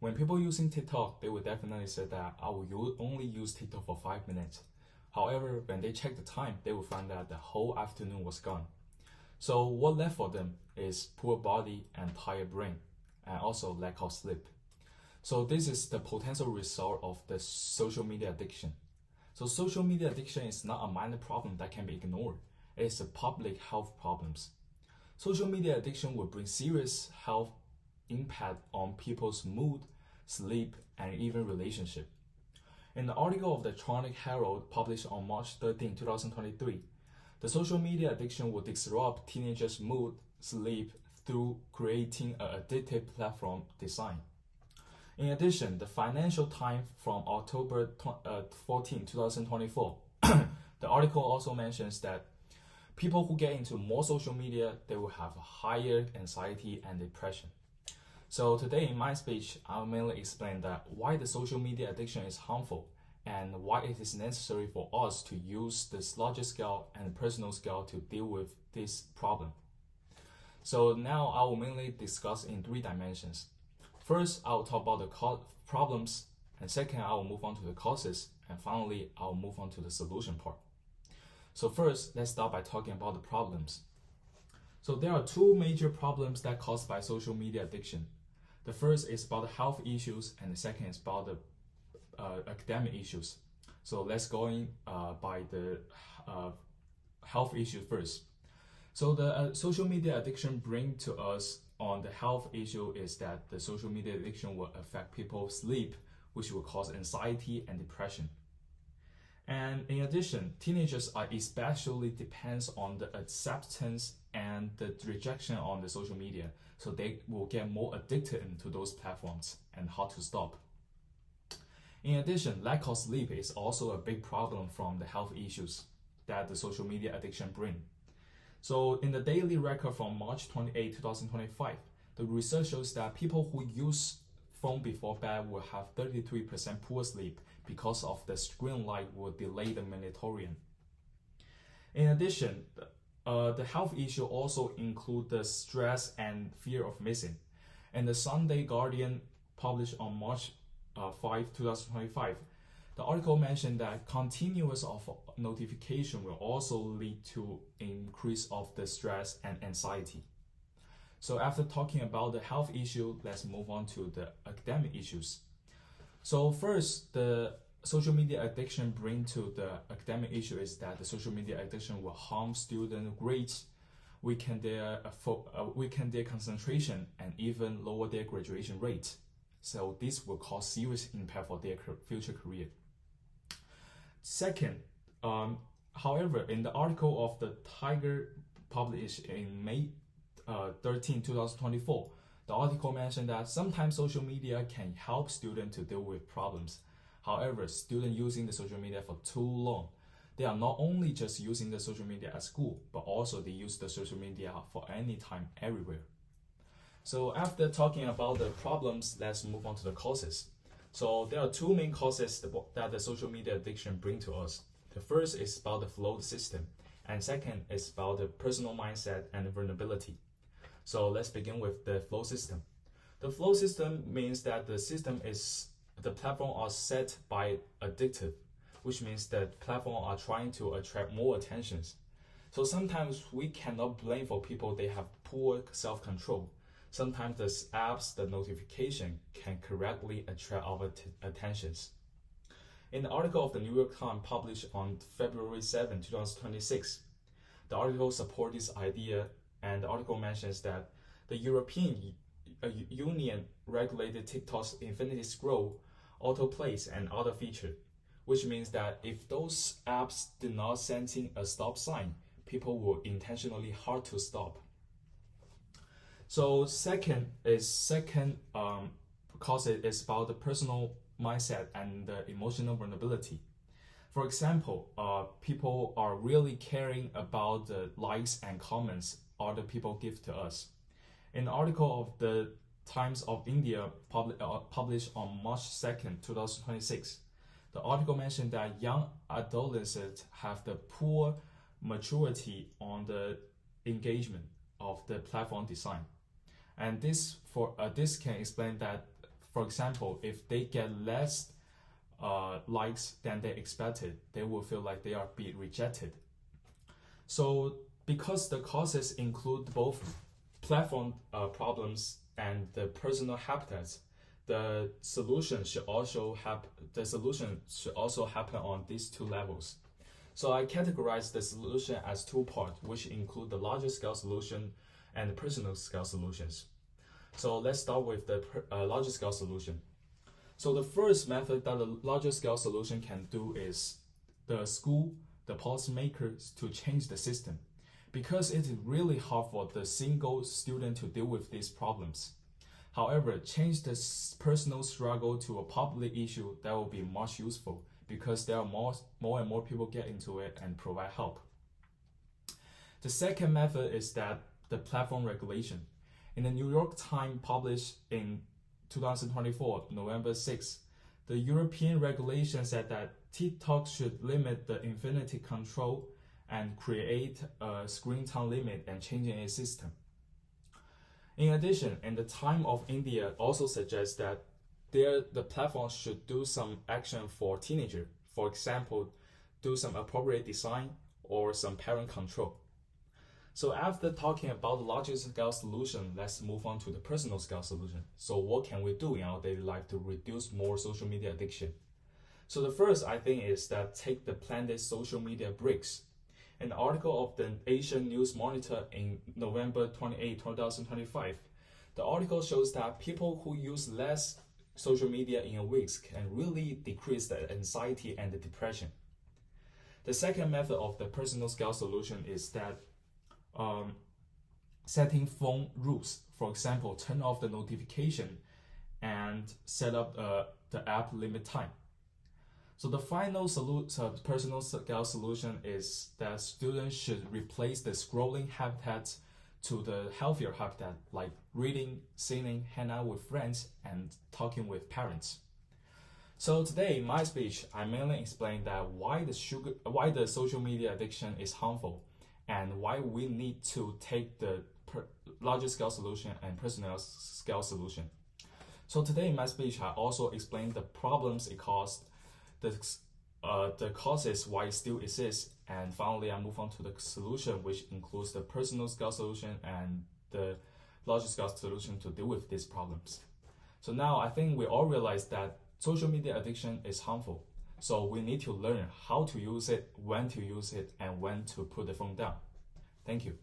When people using TikTok, they would definitely say that I will only use TikTok for 5 minutes. However, when they check the time, they will find that the whole afternoon was gone. So what left for them is poor body and tired brain, and also lack of sleep. So this is the potential result of the social media addiction. So social media addiction is not a minor problem that can be ignored. It is a public health problem. Social media addiction will bring serious health impact on people's mood, sleep, and even relationship. In the article of the Electronic Herald published on March 13, 2023, the social media addiction will disrupt teenagers' mood, sleep through creating an addictive platform design. In addition, the Financial Times from October 14, 2024, the article also mentions that people who get into more social media, they will have higher anxiety and depression. So today in my speech, I'll mainly explain that why the social media addiction is harmful and why it is necessary for us to use this larger scale and personal scale to deal with this problem. So now I will mainly discuss in 3 dimensions. First, I will talk about the problems, and second, I will move on to the causes, and finally, I will move on to the solution part. So first, let's start by talking about the problems. So there are 2 major problems that are caused by social media addiction. The first is about the health issues, and the second is about the academic issues. So let's go in by the health issue first. So the social media addiction bring to us on the health issue is that the social media addiction will affect people's sleep, which will cause anxiety and depression. And in addition, teenagers are especially depends on the acceptance and the rejection on the social media, so they will get more addicted into those platforms and hard to stop. In addition, lack of sleep is also a big problem from the health issues that the social media addiction bring. So in the daily record from March 28, 2025, the research shows that people who use phone before bed will have 33% poor sleep because of the screen light will delay the melatonin. In addition, the health issue also include the stress and fear of missing. And the Sunday Guardian published on March 5, 2025, the article mentioned that continuous of notification will also lead to increase of the stress and anxiety. So after talking about the health issue, let's move on to the academic issues. So first, the social media addiction bring to the academic issue is that the social media addiction will harm student grades, weaken their concentration, and even lower their graduation rate. So this will cause serious impact for their future career. Second, however, in the article of the Tiger published in May 13, 2024, the article mentioned that sometimes social media can help students to deal with problems. However, students using the social media for too long, they are not only just using the social media at school, but also they use the social media for any time, everywhere. So after talking about the problems, let's move on to the causes. So there are 2 main causes that the social media addiction bring to us. The first is about the flawed system, and second is about the personal mindset and vulnerability. So let's begin with the flow system. The flow system means that the platform are set by addictive, which means that platform are trying to attract more attentions. So sometimes we cannot blame for people they have poor self-control. Sometimes the apps, the notification can correctly attract our attentions. In the article of the New York Times published on February 7, 2026, the article supports this idea, and the article mentions that the European Union regulated TikTok's infinity scroll, autoplays, and other features, which means that if those apps do not send in a stop sign, people will intentionally hard to stop. So second cause is about the personal mindset and the emotional vulnerability. For example, people are really caring about the likes and comments other people give to us. In the article of the Times of India published on March 2nd, 2026, the article mentioned that young adolescents have the poor maturity on the engagement of the platform design. And this can explain that For example, if they get less likes than they expected, they will feel like they are being rejected. So because the causes include both platform problems and the personal habitats, the solution should also happen on these two levels. So I categorize the solution as two parts, which include the larger scale solution and the personal scale solutions. So let's start with the larger scale solution. So the first method that the larger scale solution can do is the school, the policymakers to change the system, because it is really hard for the single student to deal with these problems. However, change the personal struggle to a public issue, that will be much useful, because there are more and more people get into it and provide help. The second method is that the platform regulation. In the New York Times published in 2024, November 6, the European regulation said that TikTok should limit the infinity control and create a screen time limit and changing its system. In addition, in the Time of India also suggests that the platform should do some action for teenagers. For example, do some appropriate design or some parent control. So after talking about the larger scale solution, let's move on to the personal scale solution. So what can we do in our daily life to reduce more social media addiction? So the first, I think, is that take the planned social media breaks. An article of the Asian News Monitor in November 28, 2025, the article shows that people who use less social media in a week can really decrease the anxiety and the depression. The second method of the personal scale solution is that setting phone rules. For example, turn off the notification and set up the app limit time. So the final personal scale solution is that students should replace the scrolling habitat to the healthier habitat, like reading, singing, hanging out with friends, and talking with parents. So today, in my speech, I mainly explained that why the social media addiction is harmful, and why we need to take the larger scale solution and personal scale solution. So today in my speech, I also explained the problems it caused, the causes why it still exists, and finally I move on to the solution, which includes the personal scale solution and the larger scale solution to deal with these problems. So now I think we all realize that social media addiction is harmful. So we need to learn how to use it, when to use it, and when to put the phone down. Thank you.